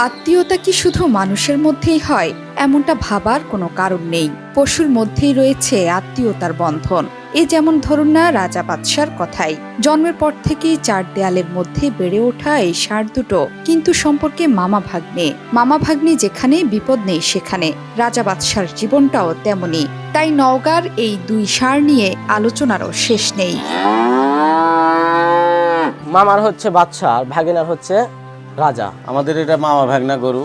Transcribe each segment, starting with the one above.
আত্মীয়তা কি শুধু মানুষের মধ্যেই হয় এমনটা ভাবার কোনো কারণ নেই। পশুর মধ্যেই রয়েছে আত্মীয়তার বন্ধন। এ যেমন ধরুন না রাজা বাদশার কথাই। জন্মের পর থেকেই চার দেয়ালের মধ্যে বেড়ে ওঠা এই ষাঁড় দুটো কিন্তু সম্পর্কে মামা ভাগ্নে। মামা ভাগ্নে যেখানে বিপদ নেই সেখানে। রাজা বাদশার জীবনটাও তেমনি। তাই নওগাঁর এই দুই ষাঁড় নিয়ে আলোচনারও শেষ নেই। মামার হচ্ছে বাদশা আর ভাগিনার হচ্ছে রাজা। আমাদের এটা মামা ভাগনা গরু,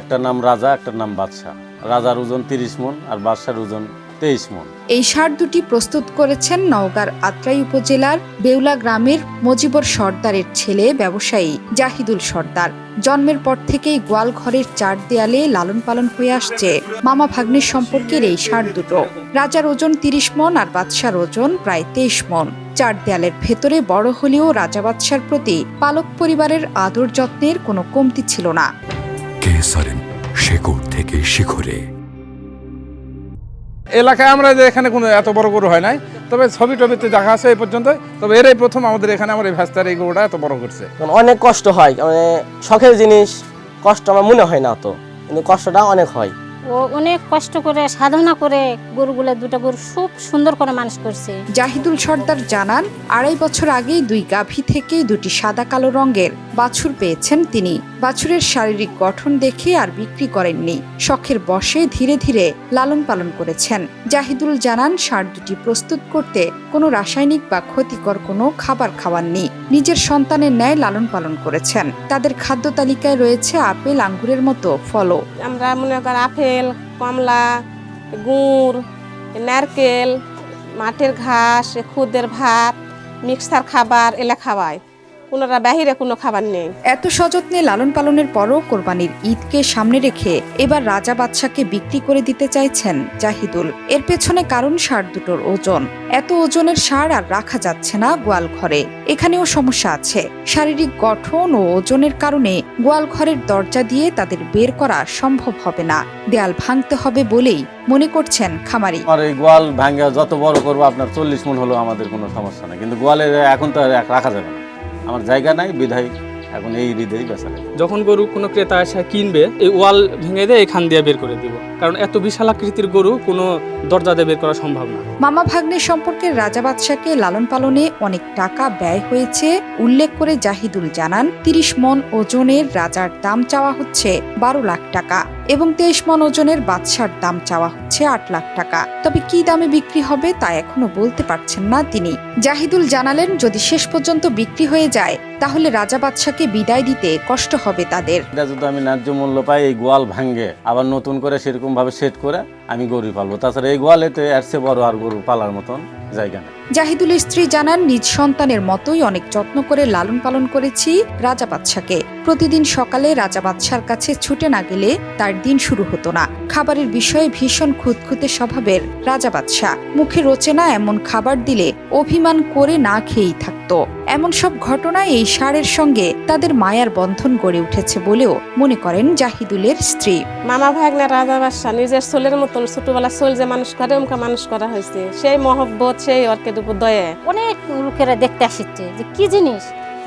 একটার নাম রাজা, একটার নাম বাদশা। রাজার ওজন 30 মণ আর বাদশার ওজন 23 মণ। এই ষাঁড় দুটি প্রস্তুত করেছেন নওগাঁর আত্রাই উপজেলার বেউলা গ্রামের মজিবর সর্দারের ছেলে ব্যবসায়ী জাহিদুল সর্দার। জন্মের পর থেকেই গোয়াল ঘরের চার দেয়ালে লালন পালন হয়ে আসছে মামা ভাগ্নের সম্পর্কের এই ষাঁড় দুটো। রাজার ওজন 30 মণ আর বাদশার ওজন প্রায় 23 মণ। চার দেয়ালের ভেতরে বড় হলেও রাজা বাদশার প্রতি পালক পরিবারের আদর যত্নের কোনো কমতি ছিল না। শেকড় থেকে শিখরে এলাকায় আমরা যে এখানে কোনো এত বড় গরু হয় নাই, তবে ছবি টবিতে দেখা আছে এই পর্যন্ত। তবে এরাই প্রথম আমাদের এখানে আমার এই ভাস্তার এই গরুটা এত বড় করছে। অনেক কষ্ট হয়, মানে শখের জিনিস, কষ্ট আমার মনে হয় না তো, কিন্তু কষ্টটা অনেক হয়। ও অনেক কষ্ট করে সাধনা করে গরুগুলো দুটো গরু খুব সুন্দর করে মানুষ করছে। জাহিদুল সর্দার জানান, 2.5 বছর আগেই দুই গাভী থেকে দুটি সাদা কালো রঙের বাছুর পেয়েছেন তিনি। বাছুরের শারীরিক গঠন দেখে আর বিক্রি করেননি, শখের বশে ধীরে ধীরে লালন পালন করেছেন। জাহিদুল জানান, ষাঁড় দুটি প্রস্তুত করতে কোনো রাসায়নিক বা ক্ষতিকর কোনো খাবার খাওয়াননি, নিজের সন্তানের ন্যায় লালন পালন করেছেন। তাদের খাদ্য তালিকায় রয়েছে আপেল, আঙ্গুরের মতো ফলও। আমরা মনে করি আপেল, কমলা, গুড়, নারকেল, মাঠের ঘাস, খুদের ভাত, মিক্সার খাবার এলা খাওয়ায়। ওনারা বাহিরে কোনো খাবার নেই। এত সযত্নে লালন পালনের পরও কোরবানির ঈদকে সামনে রেখে এবার রাজা বাদশাকে বিক্রি করে দিতে চাইছেন জাহিদুল। এর পেছনে কারণ ষাঁড় দুটোর ওজন। এত ওজনের ষাঁড় আর রাখা যাচ্ছে না গোয়াল ঘরে। এখানেও সমস্যা আছে। শারীরিক গঠন ও ওজনের কারণে গোয়াল ঘরের দরজা দিয়ে তাদের বের করা সম্ভব হবে না, দেয়াল ভাঙতে হবে বলেই মনে করছেন খামারি। আর এই গোয়াল ভাঙ্গা যত বড় করবো আপনার 40 মণ হলেও আমাদের কোনো সমস্যা নেই, কিন্তু গোয়ালে এখন তো রাখা যাবে না, আমার জায়গা নাই, বিধায় এখন এই হৃদয়ই বেচা নেই। যখন গরু কোনো ক্রেতা এসে কিনবে, এই ওয়াল ভেঙে দিয়ে এখান দিয়ে বের করে দিব, কারণ এত বিশাল আকৃতির গরু কোনো দরজা দিয়ে বের করা সম্ভব না। মামা ভাগ্নের সম্পর্কে রাজা বাদশাকে লালন পালনে অনেক টাকা ব্যয় হয়েছে উল্লেখ করে জাহিদুল জানান, 30 মণ ওজনের রাজার দাম চাওয়া হচ্ছে 12 লাখ টাকা এবং 23 মণ ওজনের বাদশার দাম চাওয়া হচ্ছে 8 লাখ টাকা। তবে কি দামে বিক্রি হবে তা এখনো বলতে পারছেন না তিনি। জাহিদুল জানালেন, যদি শেষ পর্যন্ত বিক্রি হয়ে যায় তাহলে রাজা বাদশাকে বিদায় দিতে কষ্ট হবে তাদের। এটা যদি আমি ন্যায্য মূল্য পাই, এই গোয়াল ভাঙ্গে আবার নতুন করে সেরকম ভাবে সেট করে আমি গরু পালবো। তাছাড়া এই গোয়ালেতে এর চেয়ে বড় আর গরু পালার মতন জায়গা নেই। জাহিদুলের স্ত্রী জানান, নিজ সন্তানের মতোই অনেক যত্ন করে লালন পালন করেছি রাজা বাদশাকে। প্রতিদিন সকালে রাজা বাদশার কাছে ছুটে না গেলে তার দিন শুরু হতো না। খাবারের বিষয়ে ভীষণ খুঁতখুঁতে স্বভাবের রাজা বাদশা। মুখে রোচে না এমন খাবার দিলে অভিমান করে না খেয়েই থাকতো। এমন সব ঘটনায় এই ষাঁড়ের সঙ্গে তাদের মায়ার বন্ধন গড়ে উঠেছে বলেও মনে করেন জাহিদুলের স্ত্রী। মামা ভাগনা রাজা বাদশা নিজের সোলের মতন ছোটবেলা সোল যে মানুষ করে ওমকা মানুষ করা হয়েছে। সেই মহব্বত, সেই অর্কের উপর দয়া। অনেক লোকেরা দেখতে আসছে যে কি জিনিস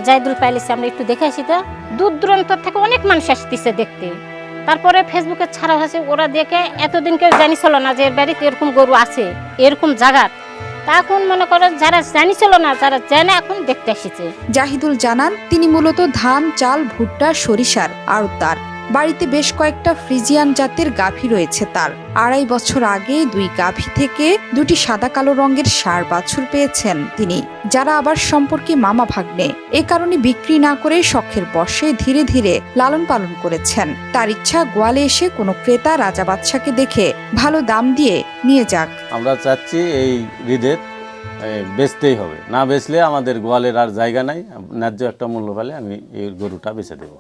জাহিদুল পাইলেছে, আমরা একটু দেখে আসি। তা দূর দূরান্ত থেকে অনেক মানুষ আসতেছে দেখতে। তারপরে ফেসবুকে ছাড়া হয়েছে, ওরা দেখে এতদিন কেউ জানিছিল না যে এর বাড়িতে এরকম গরু আছে, এরকম জায়গা। এখন মনে করেন যারা জানিছিল না, যারা জানে এখন দেখতে এসেছে। জাহিদুল জানান, তিনি মূলত ধান, চাল, ভুট্টা, সরিষার আড়তদার। বাড়িতে বেশ কয়েকটা ফ্রিজিয়ান জাতের গাভী রয়েছে তার। 2.5 বছর আগে দুই গাভী থেকে দুটি সাদা কালো রঙের ষাঁড় বাছুর পেয়েছেন তিনি, যারা আবার সম্পর্কে মামা ভাগ্নে। এ কারণে বিক্রি না করে শখের বশে ধীরে ধীরে লালন পালন করেছেন। তার ইচ্ছা, গোয়ালে এসে কোনো ক্রেতা রাজা বাদশাকে দেখে ভালো দাম দিয়ে নিয়ে যাক। আমরা চাচ্ছি এই হৃদয় বেচতেই হবে, না বেচলে আমাদের গোয়ালের আর জায়গা নাই। ন্যায্য একটা মূল্য পেলে আমি এই গরুটা বেচে দেবো।